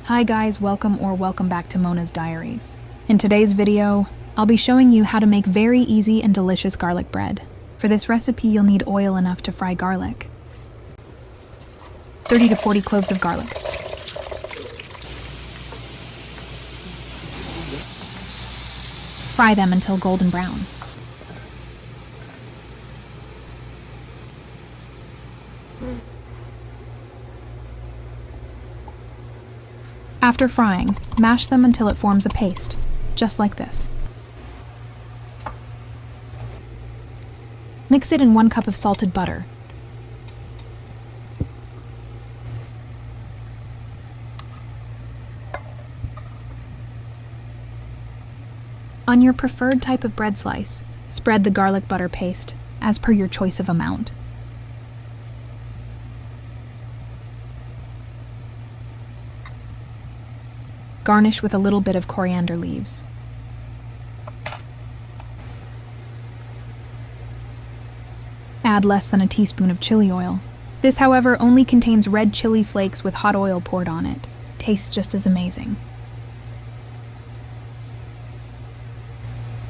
Hi guys, welcome back to Mona's Diaries. In today's video, I'll be showing you how to make very easy and delicious garlic bread. For this recipe, you'll need oil enough to fry garlic. 30 to 40 cloves of garlic. Fry them until golden brown. After frying, mash them until it forms a paste, just like this. Mix it in 1 cup of salted butter. On your preferred type of bread slice, spread the garlic butter paste, as per your choice of amount. Garnish with a little bit of coriander leaves. Add less than a teaspoon of chili oil. This, however, only contains red chili flakes with hot oil poured on it. Tastes just as amazing.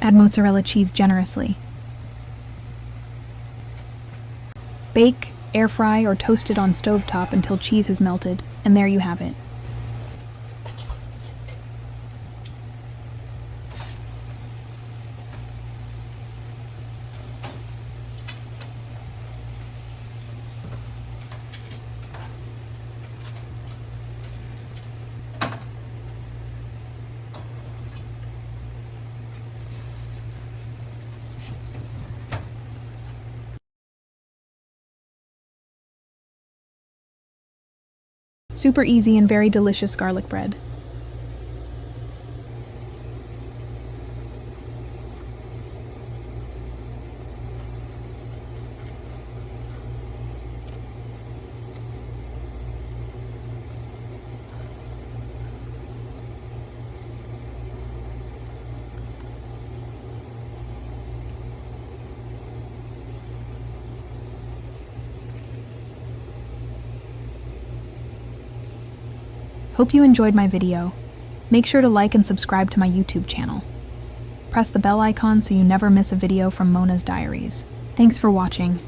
Add mozzarella cheese generously. Bake, air fry, or toast it on stovetop until cheese has melted, and there you have it. Super easy and very delicious garlic bread. Hope you enjoyed my video. Make sure to like and subscribe to my YouTube channel. Press the bell icon so you never miss a video from Mona's Diaries. Thanks for watching.